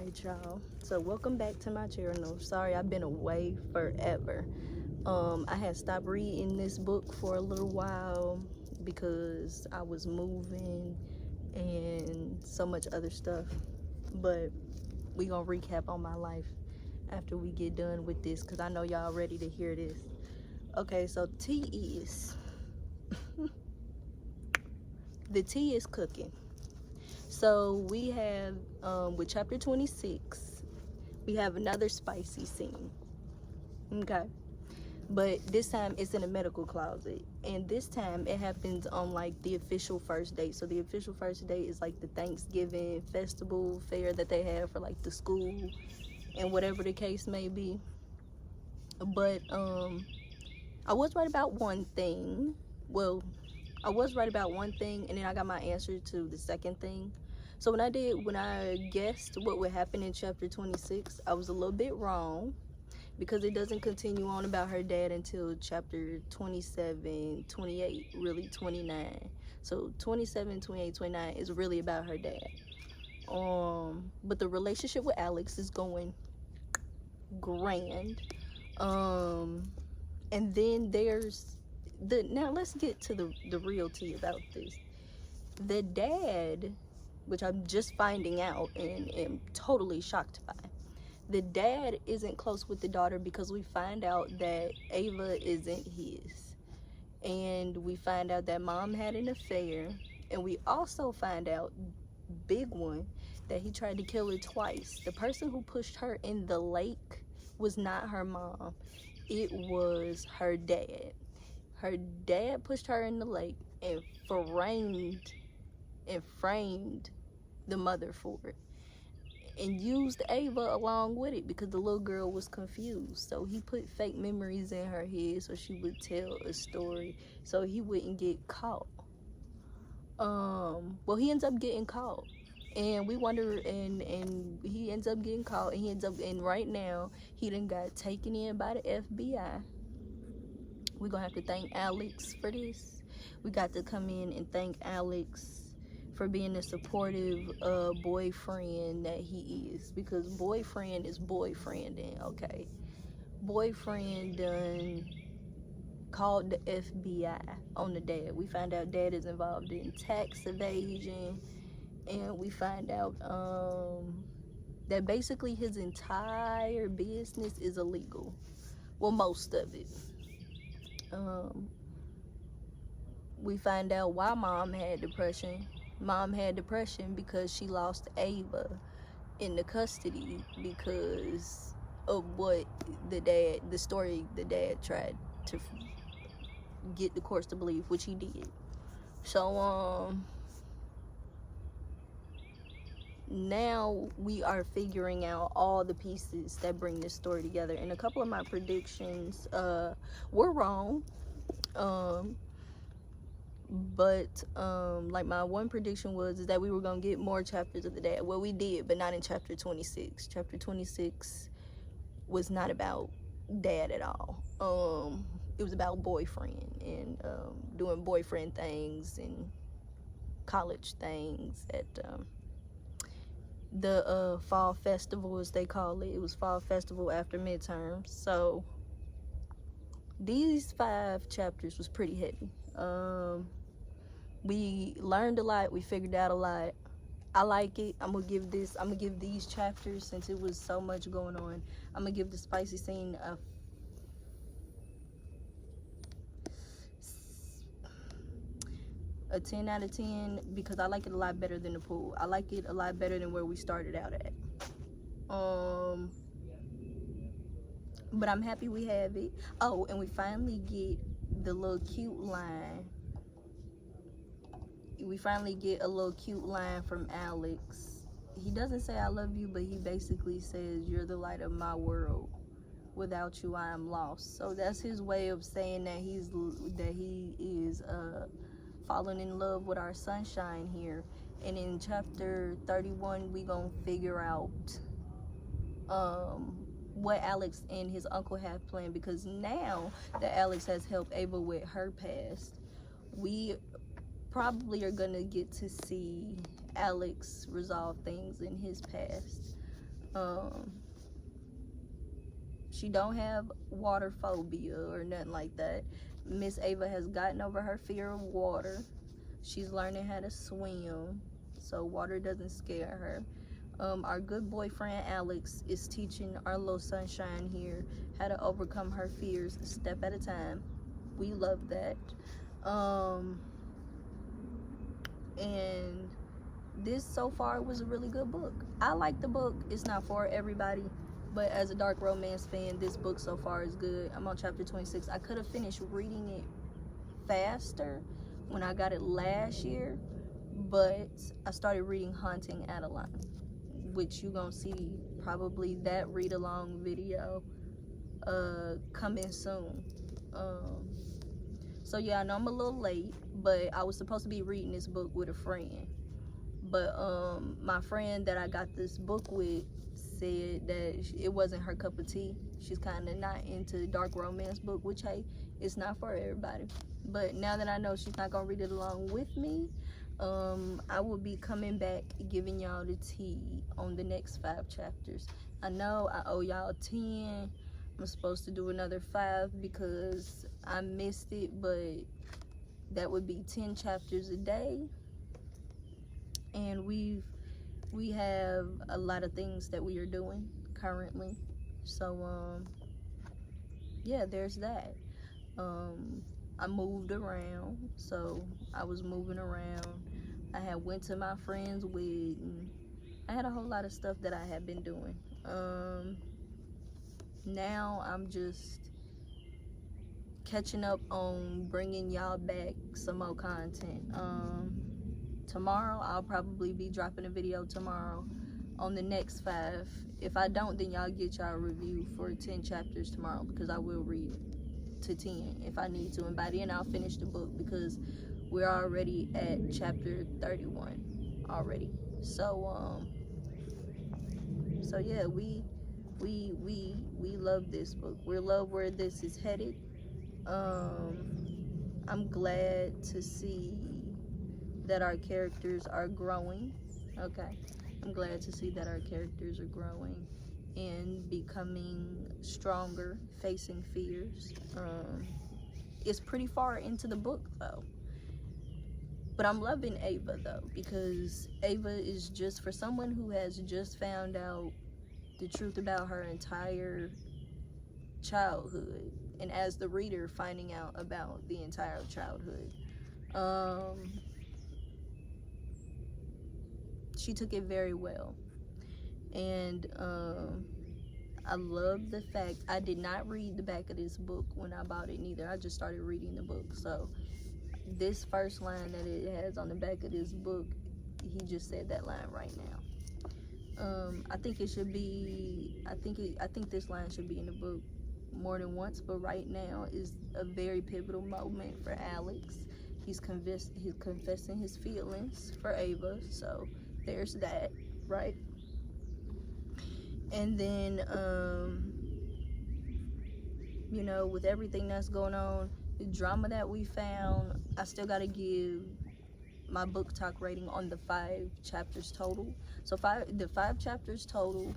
Alright, y'all, so welcome back to my channel. Sorry I've been away forever. I had stopped reading this book for a little while because I was moving and so much other stuff, but we gonna recap on my life after we get done with this because I know y'all ready to hear this. Okay, so tea is the tea is cooking. So we have with chapter 26 we have another spicy scene. Okay, but this time it's in a medical closet, and this time it happens on like the official first date. So the official first date is like the Thanksgiving festival fair that they have for like the school and whatever the case may be. But I was right about one thing. Well, I was right about one thing, and then I got my answer to the second thing. So when I guessed what would happen in chapter 26, I was a little bit wrong, because it doesn't continue on about her dad until chapter 27, 28, really 29. So 27, 28, 29 is really about her dad. But the relationship with Alex is going grand. And then there's now let's get to the real tea about this. The dad, which I'm just finding out and am totally shocked by, the dad isn't close with the daughter because we find out that Ava isn't his. And we find out that mom had an affair. And we also find out, big one, that he tried to kill her twice. The person who pushed her in the lake was not her mom. It was her dad. Her dad pushed her in the lake and framed the mother for it, and used Ava along with it because the little girl was confused. So he put fake memories in her head so she would tell a story so he wouldn't get caught. Well, he ends up getting caught, and we wonder, and he ends up getting caught, and right now he done got taken in by the FBI. We're gonna have to thank Alex for this. We got to come in and thank Alex for being the supportive boyfriend that he is, because boyfriend is boyfriending. Okay, boyfriend done called the FBI on the dad. We find out dad is involved in tax evasion, and we find out that basically his entire business is illegal. Well, most of it. We find out why mom had depression. Mom had depression because she lost Ava in the custody because of what the story the dad tried to get the courts to believe, which he did. So now we are figuring out all the pieces that bring this story together, and a couple of my predictions were wrong. But like my one prediction was that we were gonna get more chapters of the dad. Well, we did, but not in chapter 26. Chapter 26 was not about dad at all. It was about boyfriend and doing boyfriend things and college things at the fall festival, as they call it. It was fall festival after midterms. So these 5 chapters was pretty heavy. We learned a lot, we figured out a lot. I like it. I'm gonna give these chapters, since it was so much going on, I'm gonna give the spicy scene a 10 out of 10 because I like it a lot better than the pool. I like it a lot better than where we started out at. But I'm happy we have it. Oh, and we finally get the little cute line. We finally get a little cute line from Alex. He doesn't say I love you, but he basically says, you're the light of my world. Without you, I am lost. So that's his way of saying that he is falling in love with our sunshine here. And in chapter 31, we gonna figure out what Alex and his uncle have planned, because now that Alex has helped Ava with her past, we probably are gonna get to see Alex resolve things in his past. Um, she don't have water phobia or nothing like that. Miss Ava has gotten over her fear of water. She's learning how to swim, so water doesn't scare her. Our good boyfriend Alex is teaching our little sunshine here how to overcome her fears a step at a time. We love that. And this so far was a really good book. I like the book. It's not for everybody, but as a dark romance fan, this book so far is good. I'm on chapter 26. I could have finished reading it faster when I got it last year, but I started reading Haunting Adeline, which you're gonna see probably that read along video coming soon. So yeah, I know I'm a little late, but I was supposed to be reading this book with a friend, but my friend that I got this book with said that it wasn't her cup of tea. She's kind of not into dark romance book, which, hey, it's not for everybody. But now that I know she's not gonna read it along with me, I will be coming back giving y'all the tea on the next 5 chapters. I know I owe y'all 10. I'm supposed to do another 5 because I missed it, but that would be 10 chapters a day. And we have a lot of things that we are doing currently. So yeah, there's that. I moved around, so I was moving around. I had went to my friend's wedding. I had a whole lot of stuff that I had been doing. Now I'm just catching up on bringing y'all back some more content. Tomorrow I'll probably be dropping a video tomorrow on the next 5. If I don't, then y'all get y'all review for 10 chapters tomorrow, because I will read to 10 if I need to, and by then I'll finish the book because we're already at chapter 31 already. So yeah, we love this book. We love where this is headed. I'm glad to see that our characters are growing. Okay, I'm glad to see that our characters are growing and becoming stronger, facing fears. It's pretty far into the book though, but I'm loving Ava though, because Ava is just, for someone who has just found out the truth about her entire childhood, and as the reader finding out about the entire childhood, she took it very well. And I love the fact I did not read the back of this book when I bought it neither. I just started reading the book. So this first line that it has on the back of this book, he just said that line right now. I think it should be, I think this line should be in the book more than once, but right now is a very pivotal moment for Alex. He's confessing his feelings for Ava, so there's that, right? And then you know, with everything that's going on, the drama that we found, I still gotta give my book talk rating on the 5 chapters total. So the 5 chapters total,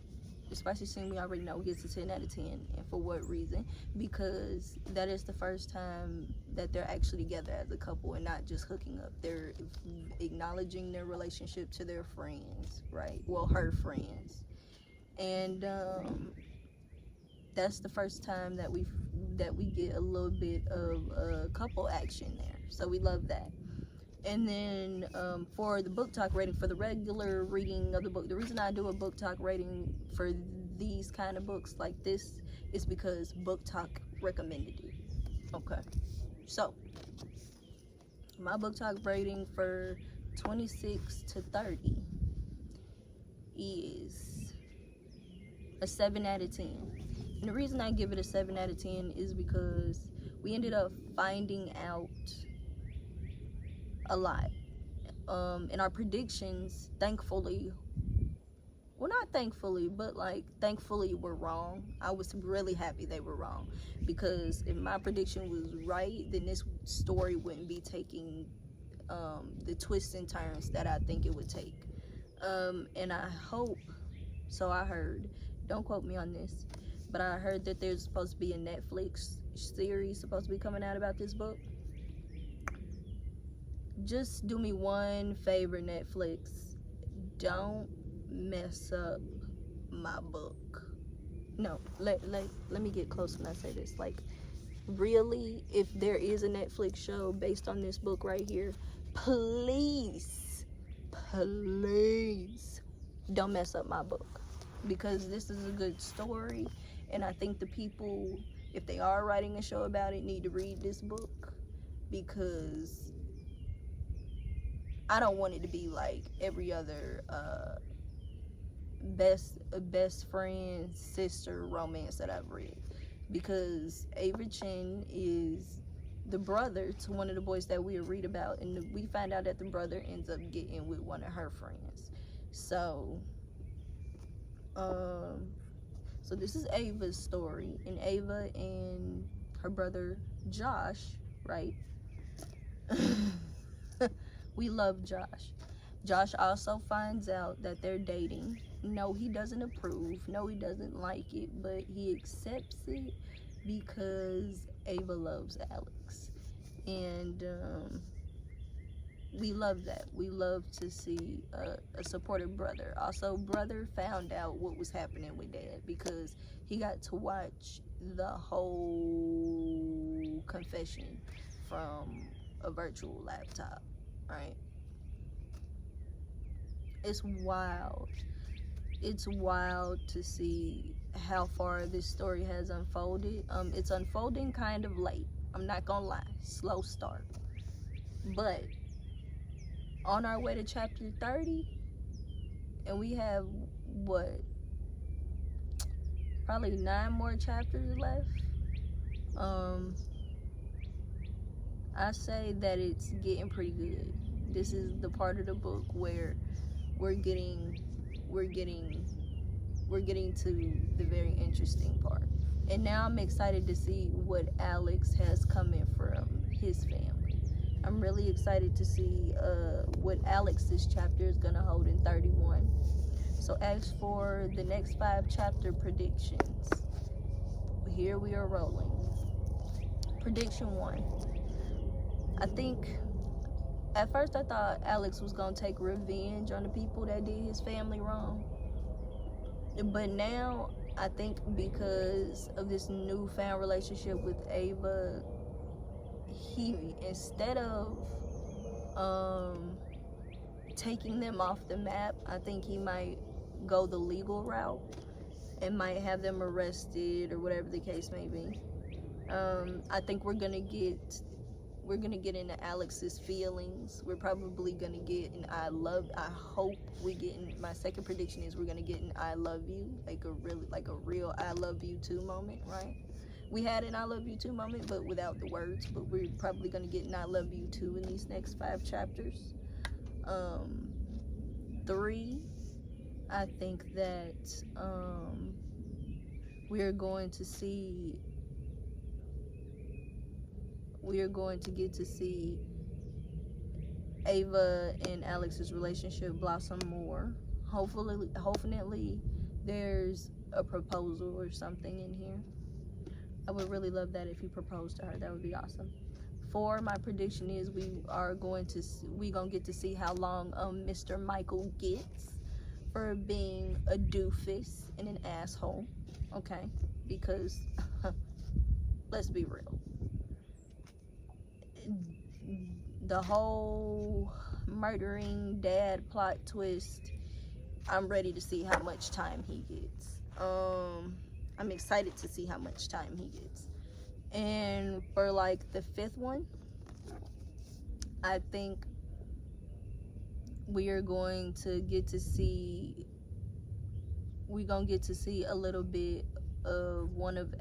the spicy scene we already know gets a 10 out of 10. And for what reason? Because that is the first time that they're actually together as a couple and not just hooking up. They're acknowledging their relationship to their friends, right? Well, her friends. And that's the first time that we get a little bit of couple action there. So we love that. And then for the book talk rating, for the regular reading of the book, the reason I do a book talk rating for these kind of books like this is because Book Talk recommended it. Okay, so my book talk rating for 26 to 30 is a 7 out of 10. And the reason I give it a 7 out of 10 is because we ended up finding out a lot. And our predictions, thankfully, well, not thankfully, but like thankfully were wrong. I was really happy they were wrong, because if my prediction was right, then this story wouldn't be taking the twists and turns that I think it would take. And I hope So I heard, don't quote me on this, but I heard that there's supposed to be a Netflix series supposed to be coming out about this book. Just do me one favor, Netflix. Don't mess up my book. No, let me get close when I say this. Like, really, if there is a Netflix show based on this book right here, please don't mess up my book, because this is a good story, and I think the people, if they are writing a show about it, need to read this book, because I don't want it to be like every other best friend sister romance that I've read, because Ava Chen is the brother to one of the boys that we read about, and we find out that the brother ends up getting with one of her friends. So so this is Ava's story, and Ava and her brother Josh, right? We love Josh. Josh also finds out that they're dating. No, he doesn't approve. No, he doesn't like it, but he accepts it because Ava loves Alex. And we love that. We love to see a supportive brother. Also, brother found out what was happening with dad, because he got to watch the whole confession from a virtual laptop, right? It's wild. It's wild to see how far this story has unfolded. It's unfolding kind of late. I'm not gonna lie, slow start. But on our way to chapter 30, and we have what, probably 9 more chapters left. I say that it's getting pretty good. This is the part of the book where we're getting to the very interesting part. And now I'm excited to see what Alex has coming from his family. I'm really excited to see what Alex's chapter is gonna hold in 31. So as for the next 5 chapter predictions, here we are rolling. Prediction 1. I think at first I thought Alex was gonna take revenge on the people that did his family wrong. But now I think because of this newfound relationship with Ava, he, instead of taking them off the map, I think he might go the legal route and might have them arrested or whatever the case may be. I think we're gonna get into Alex's feelings. We're probably gonna get an I hope we get in, my second prediction is we're gonna get an I love you, like a real I love you too moment, right? We had an I love you too moment, but without the words, but we're probably gonna get an I love you too in these next 5 chapters. 3, I think that we are going to get to see Ava and Alex's relationship blossom more. Hopefully there's a proposal or something in here. I would really love that if he proposed to her. That would be awesome. 4, my prediction is we gonna get to see how long Mr. Michael gets for being a doofus and an asshole. Okay, because let's be real. The whole murdering dad plot twist, I'm ready to see how much time he gets. I'm excited to see how much time he gets. And for like the 5th one, I think we are going to get to see a little bit of one of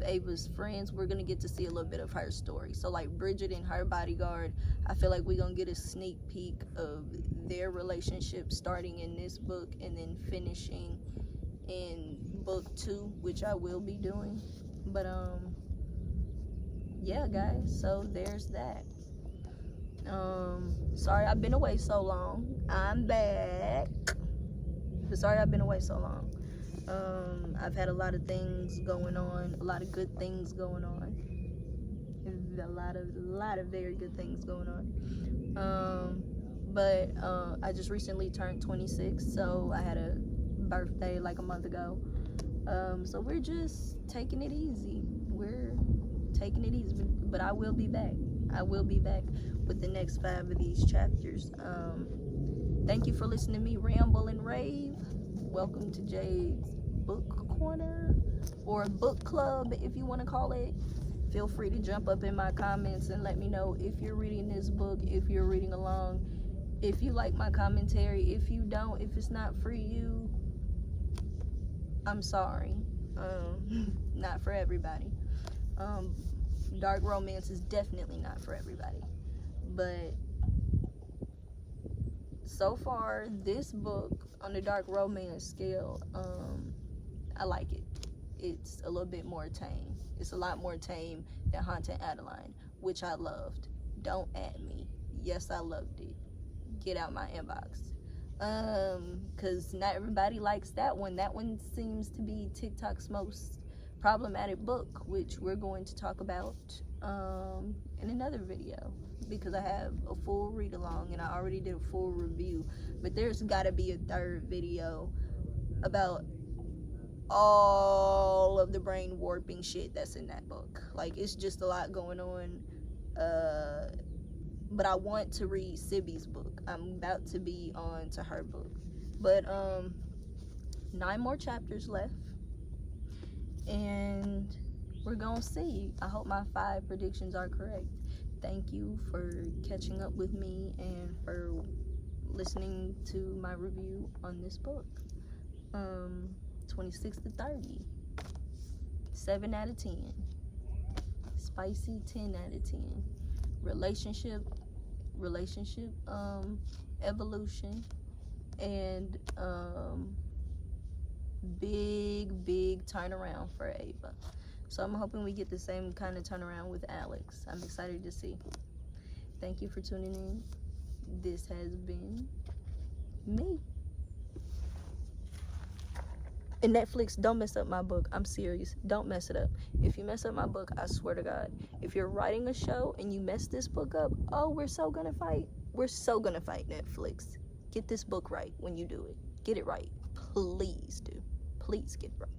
Ava's friends. We're gonna get to see a little bit of her story. So like Bridget and her bodyguard, I feel like we're gonna get a sneak peek of their relationship starting in this book and then finishing in book 2, which I will be doing. But yeah guys, so there's that. Sorry I've been away so long. I'm back. sorry I've been away so long. I've had a lot of things going on, a lot of good things going on, a lot of very good things going on. But I just recently turned 26, so I had a birthday like a month ago. So we're just taking it easy. We're taking it easy, but I will be back. I will be back with the next 5 of these chapters. Thank you for listening to me ramble and rave. Welcome to Jade's Book Corner, or Book Club if you want to call it. Feel free to jump up in my comments and let me know if you're reading this book, if you're reading along, if you like my commentary. If you don't, if it's not for you, I'm sorry. Not for everybody. Dark romance is definitely not for everybody. But so far, this book on the dark romance scale, I like it. It's a little bit more tame. It's a lot more tame than Haunted Adeline, which I loved. Don't add me. Yes, I loved it. Get out my inbox. Because not everybody likes that one. That one seems to be TikTok's most problematic book, which we're going to talk about in another video, because I have a full read along and I already did a full review. But there's got to be a third video about all of the brain warping shit that's in that book. Like, it's just a lot going on. But I want to read Sibby's book. I'm about to be on to her book. But 9 more chapters left, and we're gonna see. I hope my 5 predictions are correct. Thank you for catching up with me and for listening to my review on this book. 26 to 30, 7 out of 10, spicy 10 out of 10, relationship evolution, and big turnaround for Ava. So I'm hoping we get the same kind of turnaround with Alex. I'm excited to see. Thank you for tuning in. This has been me. And Netflix, don't mess up my book. I'm serious. Don't mess it up. If you mess up my book, I swear to God, if you're writing a show and you mess this book up, oh, we're so gonna fight. We're so gonna fight, Netflix. Get this book right when you do it. Get it right. Please do. Please get it right.